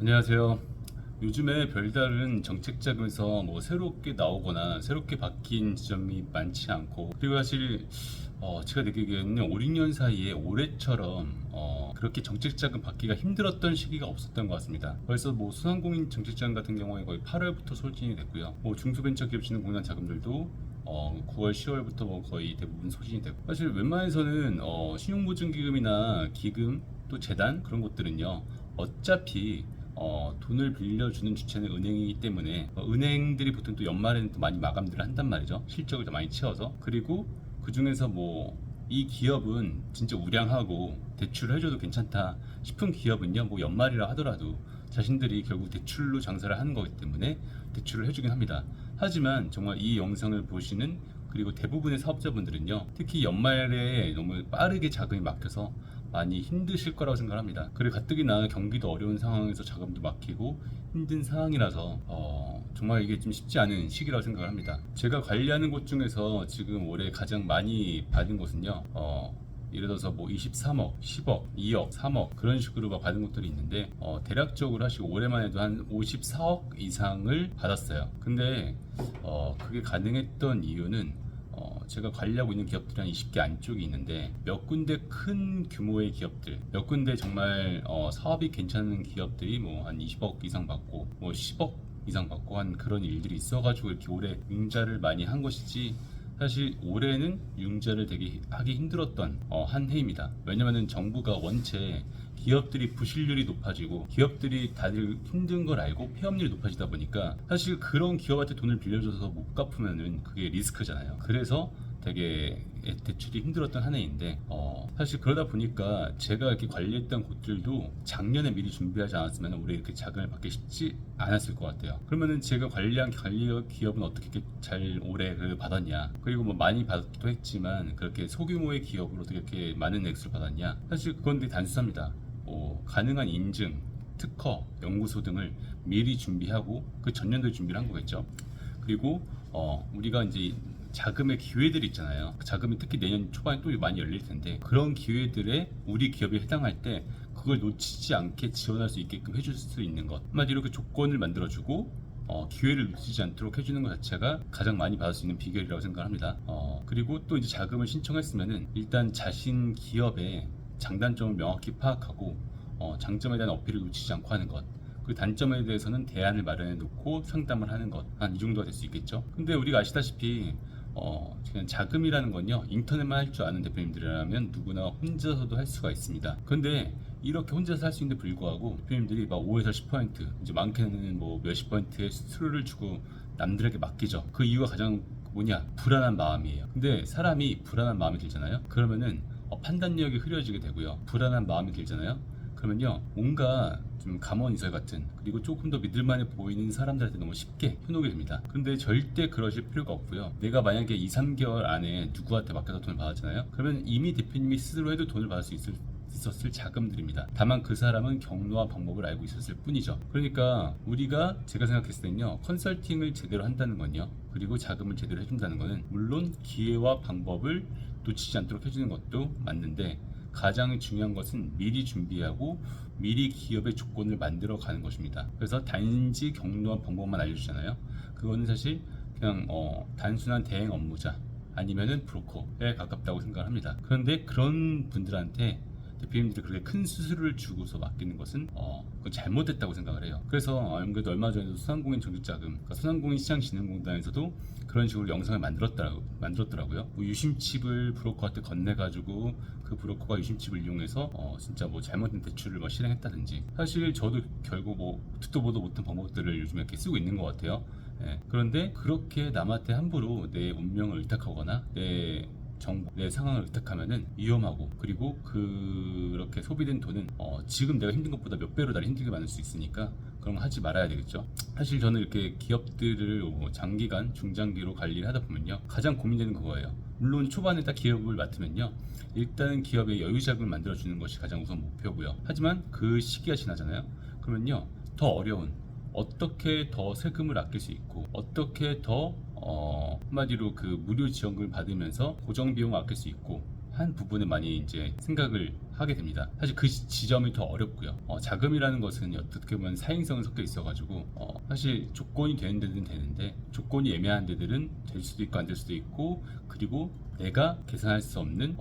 안녕하세요. 요즘에 별다른 정책 자금에서 뭐 새롭게 나오거나 새롭게 바뀐 지점이 많지 않고, 그리고 사실 제가 느끼기에는 5, 6년 사이에 올해처럼 그렇게 정책 자금 받기가 힘들었던 시기가 없었던 것 같습니다. 그래서 뭐 순환공인 정책 자금 같은 경우에 거의 8월부터 소진이 됐고요. 뭐 중소벤처기업진흥공단 자금들도 9월, 10월부터 뭐 거의 대부분 소진이 되고, 사실 웬만해서는 신용보증기금이나 기금 또 재단 그런 것들은요, 어차피 돈을 빌려주는 주체는 은행이기 때문에 은행들이 보통 또 연말에는 또 많이 마감들을 한단 말이죠. 실적을 더 많이 채워서. 그리고 그 중에서 뭐 이 기업은 진짜 우량하고 대출을 해줘도 괜찮다 싶은 기업은요, 뭐 연말이라 하더라도 자신들이 결국 대출로 장사를 하는 거기 때문에 대출을 해주긴 합니다. 하지만 정말 이 영상을 보시는 그리고 대부분의 사업자분들은요, 특히 연말에 너무 빠르게 자금이 막혀서 많이 힘드실 거라고 생각합니다. 그리고 가뜩이나 경기도 어려운 상황에서 자금도 막히고 힘든 상황이라서 정말 이게 좀 쉽지 않은 시기라고 생각을 합니다. 제가 관리하는 곳 중에서 지금 올해 가장 많이 받은 곳은요, 예를 들어서 뭐 23억, 10억, 2억, 3억 그런 식으로 받은 것들이 있는데, 대략적으로 사실 올해만 해도 한 54억 이상을 받았어요. 근데 그게 가능했던 이유는 제가 관리하고 있는 기업들이 한 20개 안쪽이 있는데, 몇 군데 큰 규모의 기업들, 몇 군데 정말 사업이 괜찮은 기업들이 뭐 한 20억 이상 받고 뭐 10억 이상 받고 한 그런 일들이 있어가지고 이렇게 올해 융자를 많이 한 것이지, 사실 올해는 융자를 되게 하기 힘들었던 한 해입니다. 왜냐면은 정부가 원체 기업들이 부실률이 높아지고 기업들이 다들 힘든 걸 알고 폐업률이 높아지다 보니까, 사실 그런 기업한테 돈을 빌려줘서 못 갚으면은 그게 리스크잖아요. 그래서 되게 대출이 힘들었던 한 해인데, 사실 그러다 보니까 제가 이렇게 관리했던 곳들도 작년에 미리 준비하지 않았으면 올해 이렇게 자금을 받기 쉽지 않았을 것 같아요. 그러면은 제가 관리한 기업은 어떻게 이렇게 잘 올해 그래도 받았냐, 그리고 뭐 많이 받기도 했지만 그렇게 소규모의 기업으로 어떻게 이렇게 많은 액수를 받았냐, 사실 그건 되게 단순합니다. 가능한 인증, 특허, 연구소 등을 미리 준비하고 그 전년도에 준비를 한 거겠죠. 그리고 우리가 이제 자금의 기회들이 있잖아요. 자금이 특히 내년 초반에 또 많이 열릴 텐데, 그런 기회들에 우리 기업이 해당할 때 그걸 놓치지 않게 지원할 수 있게끔 해줄 수 있는 것, 한마디로 그 조건을 만들어주고 기회를 놓치지 않도록 해주는 것 자체가 가장 많이 받을 수 있는 비결이라고 생각합니다. 그리고 또 이제 자금을 신청했으면은 일단 자신 기업의 장단점을 명확히 파악하고 장점에 대한 어필을 놓치지 않고 하는 것, 그 단점에 대해서는 대안을 마련해 놓고 상담을 하는 것, 한 이 정도가 될 수 있겠죠. 근데 우리가 아시다시피 그냥 자금이라는 건요, 인터넷만 할 줄 아는 대표님들이라면 누구나 혼자서도 할 수가 있습니다. 근데 이렇게 혼자서 할 수 있는데 불구하고 대표님들이 막 5에서 10%, 이제 많게는 뭐 몇십 퍼센트의 수수료를 주고 남들에게 맡기죠. 그 이유가 가장 뭐냐, 불안한 마음이에요. 근데 사람이 불안한 마음이 들잖아요. 그러면은 판단력이 흐려지게 되고요, 불안한 마음이 들잖아요. 그러면요, 뭔가 좀 감언이설 같은, 그리고 조금 더 믿을만해 보이는 사람들한테 너무 쉽게 현혹이 됩니다. 근데 절대 그러실 필요가 없고요. 내가 만약에 2, 3개월 안에 누구한테 맡겨서 돈을 받았잖아요. 그러면 이미 대표님이 스스로 해도 돈을 받을 수 있었을 자금들입니다. 다만 그 사람은 경로와 방법을 알고 있었을 뿐이죠. 그러니까 우리가, 제가 생각했을 때는요, 컨설팅을 제대로 한다는 건요, 그리고 자금을 제대로 해준다는 거는 물론 기회와 방법을 놓치지 않도록 해주는 것도 맞는데, 가장 중요한 것은 미리 준비하고 미리 기업의 조건을 만들어 가는 것입니다. 그래서 단지 경로와 방법만 알려주잖아요. 그거는 사실 그냥 단순한 대행 업무자 아니면은 브로커에 가깝다고 생각을 합니다. 그런데 그런 분들한테 대표님들이 그렇게 큰 수수료를 주고서 맡기는 것은 그건 잘못됐다고 생각을 해요. 그래서 안 그래도 얼마 전에도 순환공인 정책자금, 그러니까 순환공인시장진흥공단에서도 그런 식으로 영상을 만들었더라고요. 뭐 유심칩을 브로커한테 건네가지고 그 브로커가 유심칩을 이용해서 진짜 뭐 잘못된 대출을 뭐 실행했다든지, 사실 저도 결국 뭐 듣도 보도 못한 방법들을 요즘에 이렇게 쓰고 있는 것 같아요. 예. 그런데 그렇게 남한테 함부로 내 운명을 의탁하거나 내 상황을 의탁하면은 위험하고, 그리고 그렇게 소비된 돈은 지금 내가 힘든 것보다 몇 배로 나를 힘들게 만들 수 있으니까 그런 거 하지 말아야 되겠죠. 사실 저는 이렇게 기업들을 장기간, 중장기로 관리를 하다 보면요, 가장 고민되는 그거예요. 물론 초반에 딱 기업을 맡으면요, 일단은 기업의 여유 자금을 만들어주는 것이 가장 우선 목표고요. 하지만 그 시기가 지나잖아요. 그러면요, 더 어려운, 어떻게 더 세금을 아낄 수 있고, 어떻게 더 한마디로 그 무료 지원금을 받으면서 고정 비용을 아낄 수 있고 한 부분에 많이 이제 생각을 하게 됩니다. 사실 그 지점이 더 어렵고요. 자금이라는 것은 어떻게 보면 사행성이 섞여 있어가지고 사실 조건이 되는 데는 되는데 조건이 애매한 데들은 될 수도 있고 안 될 수도 있고, 그리고 내가 계산할 수 없는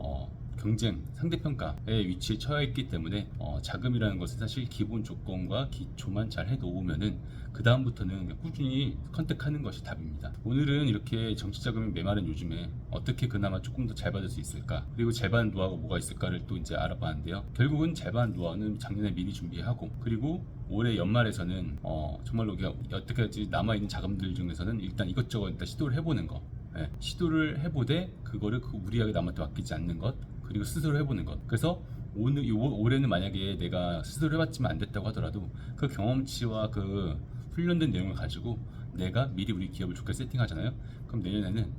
경쟁, 상대평가의 위치에 처해 있기 때문에 자금이라는 것은 사실 기본 조건과 기초만 잘 해놓으면은 그 다음부터는 꾸준히 컨택하는 것이 답입니다. 오늘은 이렇게 정치자금이 메마른 요즘에 어떻게 그나마 조금 더 잘 받을 수 있을까, 그리고 잘 받는 노하우가 뭐가 있을까를 또 이제 알아봤는데요. 결국은 잘 받는 노하우는 작년에 미리 준비하고, 그리고 올해 연말에서는 정말로 여태까지 남아있는 자금들 중에서는 일단 이것저것 일단 시도를 해보는 거, 시도를 해보되 그거를 무리하게 남한테 맡기지 않는 것, 그리고 스스로 해보는 것. 그래서 올해는 만약에 내가 스스로 해봤지만 안 됐다고 하더라도 그 경험치와 그 훈련된 내용을 가지고 내가 미리 우리 기업을 좋게 세팅하잖아요. 그럼 내년에는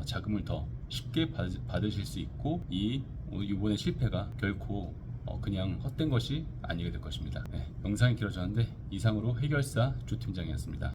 자금을 더 쉽게 받으실 수 있고, 이번에 실패가 결코 그냥 헛된 것이 아니게 될 것입니다. 영상이 길어졌는데 이상으로 해결사 조 팀장이었습니다.